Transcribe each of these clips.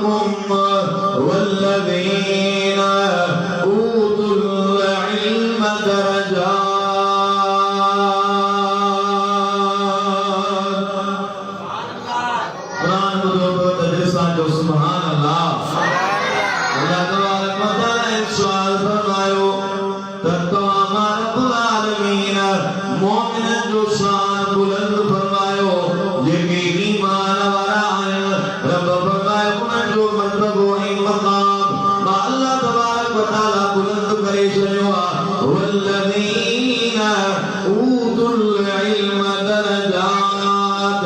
माकुम वल्लज़ीना ऊतुल इल्म दरजात। कुरान को तदरीसा जो सुभान अल्लाह। अल्लाह तबारक व तआला इरशाद फरमायो तत्तो हमारा रब्बुल आलमीन मोमिन जो शान बुलंद फरमायो जेके ईमान वाला आया रब फरमायो उन जो मतलब वही मकाम मा अल्लाह तबारक व तआला बुलंद करे छयो वल्लज़ीना ऊतुल इल्म दरजात।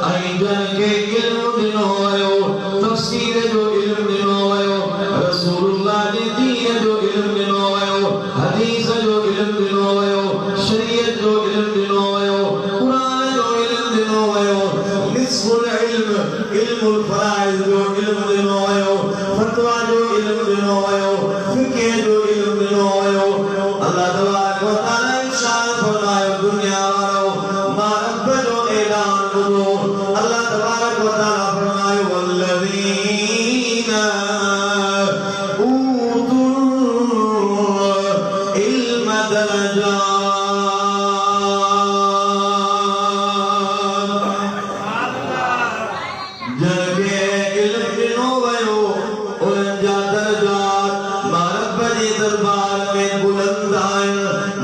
आई जन के इल्म दिनो आयो तफसीर जो इल्म दिनो आयो रसूलुल्लाह जी दीन जो इल्म दिनो आयो हदीस जो इल्म दिनो आयो शरीयत जो इल्म दिनो आयो कुरान जो इल्म दिनो आयो निस्फुल इल्म इल्मुल फराइज जो इल्म दिनो आयो फतवा जो इल्म दिनो आयो फिक़ह जो इल्म दिनो आयो। अल्लाह तबारक व तआला इरशाद फरमायो दुनिया वालों मा रब जो ऐलान करो। अल्लाह तबारक व तआला फरमायो वल्लज़ीना ऊतुल इल्म दरजात। जगे इल्म दिनो वयो उनजा दरजात मा रब जे दरबार में बुलंद आहिन।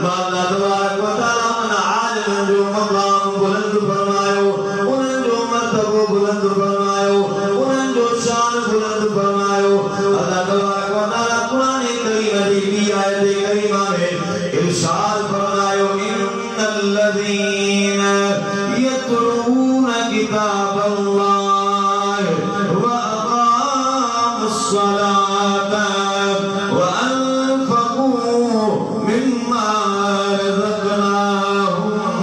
मा अल्लाह तबारक व तआला उन आलिम जो मकाम बुलंद फरमायो उन्हनि जो मर्तबो बुलंद फरमायो उन्हनि जो शान बुलंद फरमायो। अल्लाह तबारक व तआला कुरान करीम जी की आयत करीमा में इरशाद फरमायो इन्नल्लज़ीना यतलून किताबल्लाह व अक़ामुस्सलात व अनफ़क़ू मिम्मा रज़क़नाहुम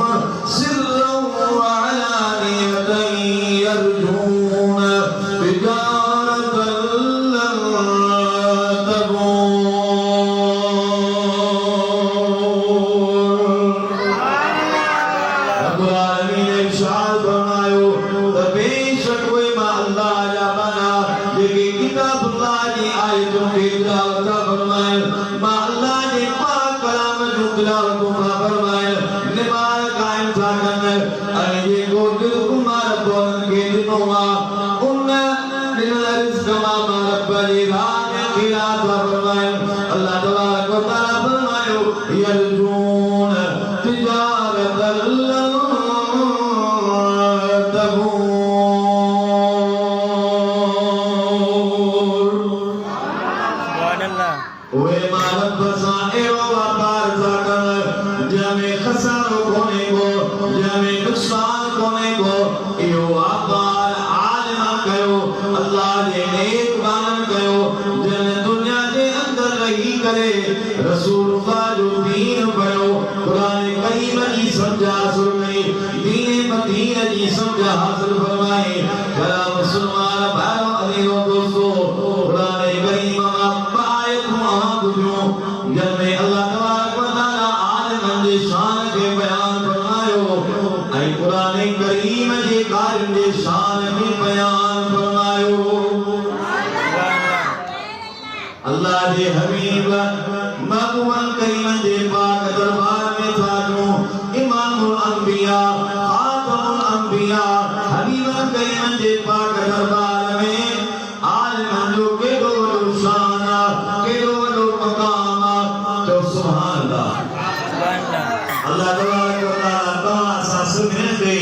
सिर्रन व अलानियतन यरजून तिजारतन लन तबूर। रब्बुल आलमीन ने इरशाद फरमायो बेशक कोई मा अल्लाह जा बना जेके किताबुल्लाह जी आयतों की तिलावत फरमाए मा अल्लाह जे पाक कलाम जो तिलावत फरमाए नमाज कायम था करने अरे ये को दिल कुमार बोलन के दिनों मा उन दिन रिज़्क़ मा रब जी राह में खिलाफ फरमाए। अल्लाह तबारक व तआला फरमायो यरजून तिजारतन लन तबूर। वे मारब बसाएरो व्यापार जाकर जमे खसारो कोने को जमे नुकसान कोने को यो व्यापार आलिम कयो अल्लाह जे नेक बानन कयो जन दुनिया जे अंदर रही करे रसूलुल्लाह जो दीन पढ़ो कुरान करीम जी समझा हासिल कई दीन मदीना जी समझा हासिल फरमाए। भला मुसलमान भाइयों अलीओ दोस्तों कुरान करीम आयत बुझो जंहिंमें अल्लाह तबारक व तआला आलिमन जे शान खे बयान फरमायो ऐं कुरान करीम जे क़ारिन जे शान खे बयान फरमायो। अल्लाह जे हबीब महबूबन करीम जे पाक दरबार में थाजो इमामुल अंबिया खातमुल अंबिया हबीबन करीम जे पाक दरबार में आलिमन जो केॾो वॾो शान केॾो वॾो मक़ाम तो सुभान अल्लाह। अल्लाह तबारक व तआला तव्हां सां सभिनी खे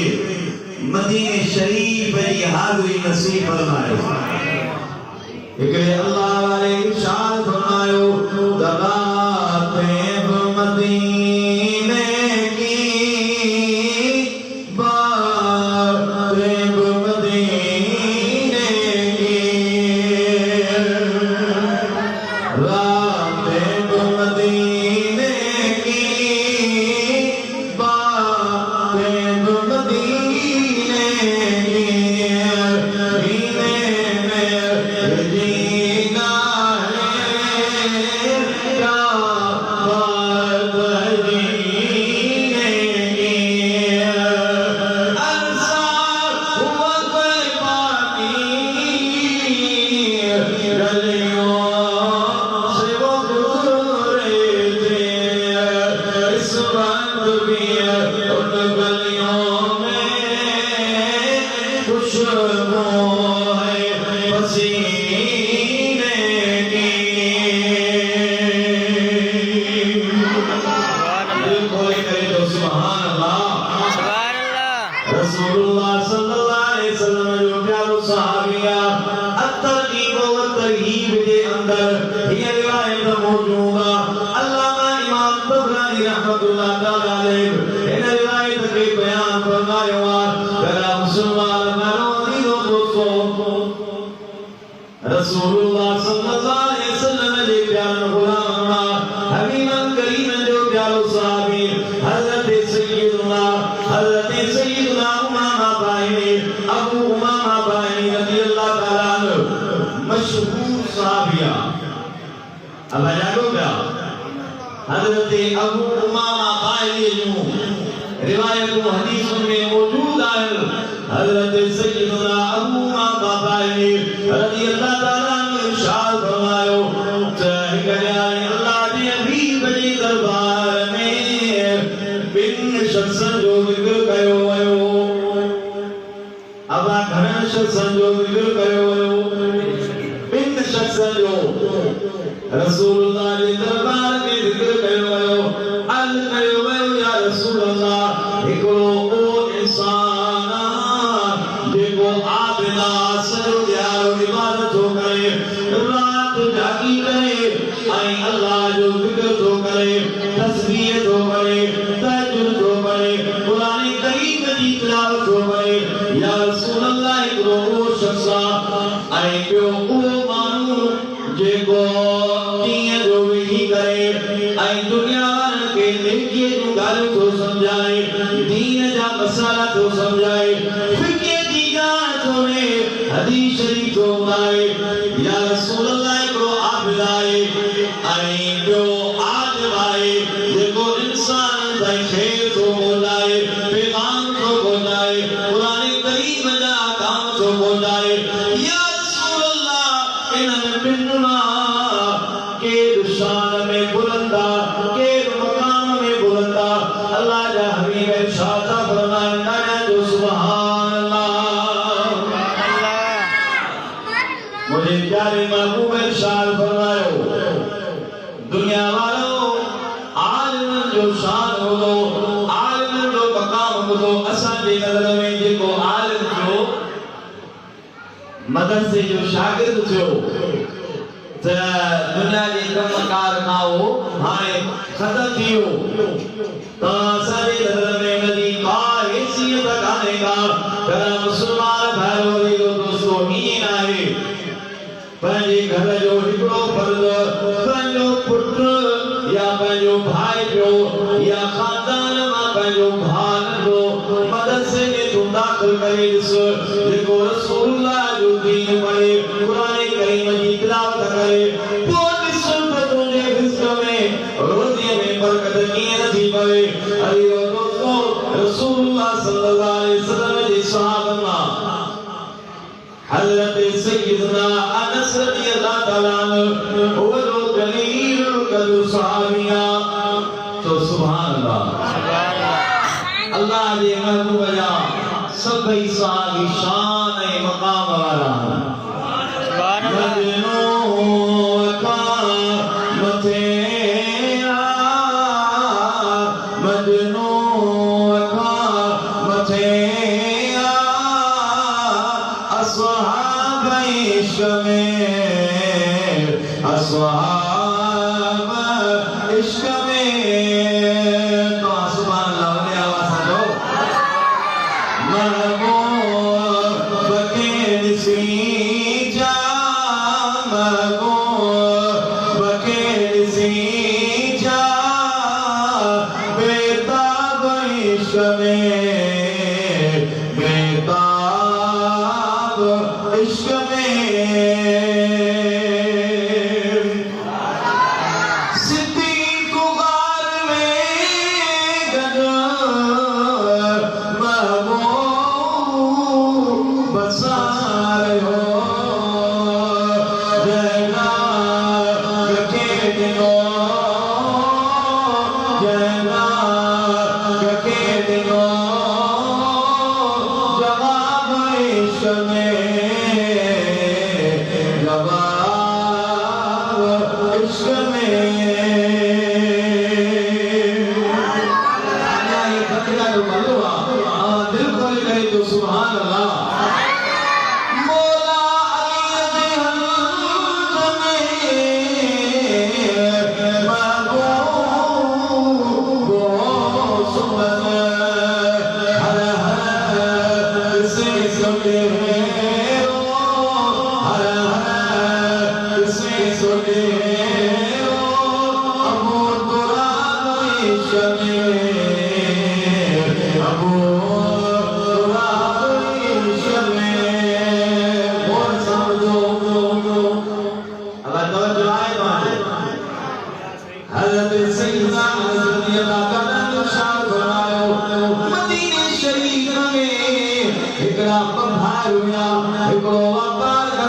मदीने शरीफ जी हाज़िरी नसीब फरमाए। हिकिड़े अल्लाह वारे इरशाद फरमायो दगाते मदीने की बाते मदीने की राते मदीने की बाते मदीने की जीने में जीना तरहीब के अंदर ये रिवायत मौजूद है। अल्लामा इमाम तबरानी रहमतुल्लाह तआला अलैह इन रिवायत के बयान फरमाया करा मुसलमान मरोदी दोस्तों रसूलुल्लाह सल्लल्लाहु अलैहि वसल्लम के प्यारे गुलाम हबीबन करीम जो प्यारो सहाबी हजरत सैयदना उमामा बाहिनी अबू उमामा बाहिनी रज़ियल्लाहु तआला अन्हु मशहूर सहाबिया अब जानो क्या हजरत अबू उमामा बाहिनी जो रिवायत हदीस में मौजूद है हजरत सैयदना अबू उमामा बाहिनी रज़ियल्लाहु तआला अन्हु इरशाद फरमायो अल्लाह के हबीब के दरबार में बिन शख्स जो जिक्र कयो वयो अब घणन शख्स जो जिक्र कयो वयो बिन शख्स जो रसूलुल्लाह के दरबार में जिक्र कयो वयो अल कयो वयो या रसूलुल्लाह हिकड़ो ओ इंसान जेको आबिदा सजो यारो इबादत हो करे रात जागी करे आई अल्लाह जो जिक्र तो करे तस्बीह तो करे तहज्जुद तो करे कुरान करीम की तिलावत तो करे या रसूल अल्लाह को शख्स आई पियो ओ मानू जेको कीअं जो वेही करे आई दुनिया वारनि खे नेकीअ जूं ॻाल्हियूं थो समझाए दीन जा मसाला थो समझाए फिक़्ह जी ॼाण थो ॾे हदीस शरीफ़ थो ॿुधाए या रसूल अल्लाह हिकिड़ो आबिद आहे ऐं ॿियो आलिम आहे जेको इंसान ताईं ख़ैर थो ॻोल्हाए पैगाम थो ॻोल्हाए क़ुरान करीम जा अहकाम थो ॻोल्हाए या रसूल अल्लाह इन्हनि ॿिनि मां केरु शान में बुलंदा केरु मकाम में बुलंदा अल्लाह जा हबीब इरशाद था फरमाइंदा जो सुभान अल्लाह मुझे प्यारे महबूब इरशाद फरमायो दुनिया वालों आलिम जो शान हो आलिम जो मकाम हो असा जे नज़र में जेको आलिम जो मदरसे जो शागिर्द थियो त दुनिया जे कमकार खाओ हाणे खत्म थियो त असांजे नज़र में नदी का हैसियत कान्हे का पर मुसलमान भाइयो जो दोस्तो हीअं आहे पंहिंजे घर जो हिकिड़ो फर्ज़ पंहिंजो पुटु या पंहिंजो भाई पियो या ख़ानदान मां पंहिंजो भाउ नंढो मदरसे में तूं दाख़िल करे ॾिस जेको रसूलुल्लाह जो दीन पढ़े क़ुरान करीम जी तिलावत करे पोइ ॾिस त तुंहिंजे रिज़्क़ में रोज़ीअ में बरकत कीअं नथी पवे अरे दोस्तो रसूलुल्लाह सल्लल्लाहु अलैहि वसल्लम जे सहाबनि मां हज़रत सैयदना अनस रज़ियल्लाहु तआला अन्हु वो जो जलील कद्र सहाबिया तो सुभान अल्लाह अल्लाह जे महबूब जा सभई सहाबी शान ऐं मक़ाम वारा सुभान अस्वाब इश्क में तो सुभान अल्लाह ने आवाज़ दो महबूब के निसी जा महबूब के निसी जा बेताब इश्क में बेताब इश्क में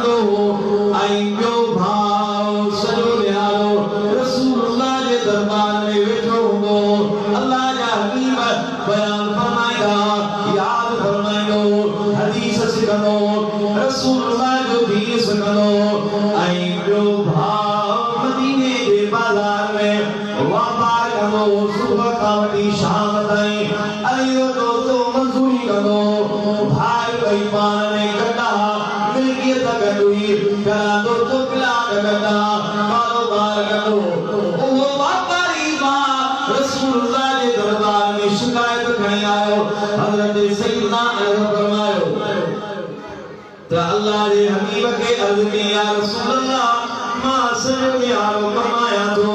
कंदो ऐं ॿियो भाउ सॼो ॾियारो रसूलुल्लाह जे दरबार में वेठो हूंदो अल्लाह जा हबीब बयान फरमाईंदा यादि फरमाईंदो हदीस सिखंदो रसूलुल्लाह जो दीन सिखंदो ऐं ॿियो भाउ मदीने जे बाज़ार में वापार कंदो सुबुह खां वठी शाम ताईं अलियो दोस्तो मज़दूरी कंदो भाई ॿई पाण में गॾा मिल्कियत गॾुई करांदो चोकला गॾा कारोबार कंदो उहो वापारी मां रसूलुल्लाह जे दरबार में शिकायत खणी आयो हज़रत सैयदना अली फरमायो त अल्लाह जे हबीब खे अर्ज़ कई या रसूलुल्लाह मां सॼो ॾियारो कमाया थो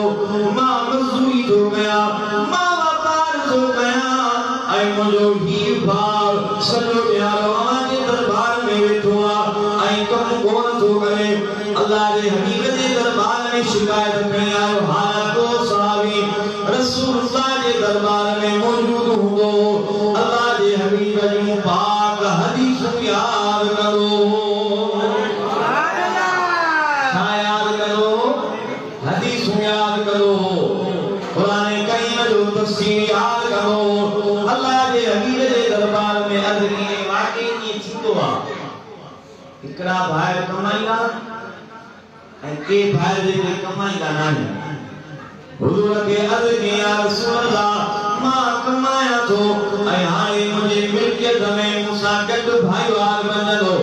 मां मज़दूरी थो कयां मां वापार थो कयां ऐं मुंहिंजो हीउ भाउ सॼो ॾियारो अव्हां जे दरबार में वेठो आहे ऐं कमु कोन थो करे अल्लाह जे हबीब जे दरबार में शिकायत खणी आयो हालांकि सहाबी रसूलुल्लाह जे दरबार में मौजूद हूंदो अल्लाह जे हबीब जूं पाक हदीसूं यादि करो हदीसूं यादि करो क़ुरान करीम जो तफ़सीर यादि करो अल्लाह जे हबीब जे दरबार में अर्ज़ कीअं वाक़ई कीअं थींदो आहे हिकिड़ा भाई कमाईंदा ऐं के भाई जेके कमाईंदा नाहिनि हुज़ूर खे अर्ज़ कई या रसूलल्लाह मां कमायां थो ऐं हाणे मुंहिंजे मिल्कियत में मूंसां गॾु भाईवार बनंदो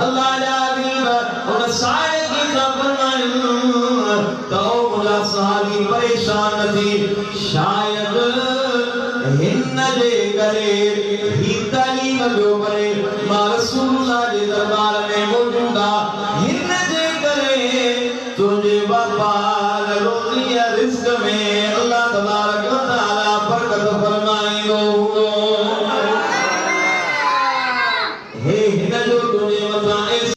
अल्लाह जा हबीब उन साए खे फरमायो त ओ मुंहिंजा सहाबी परेशान न थी शायदि हिन जे करे ही तालीम जो करे मां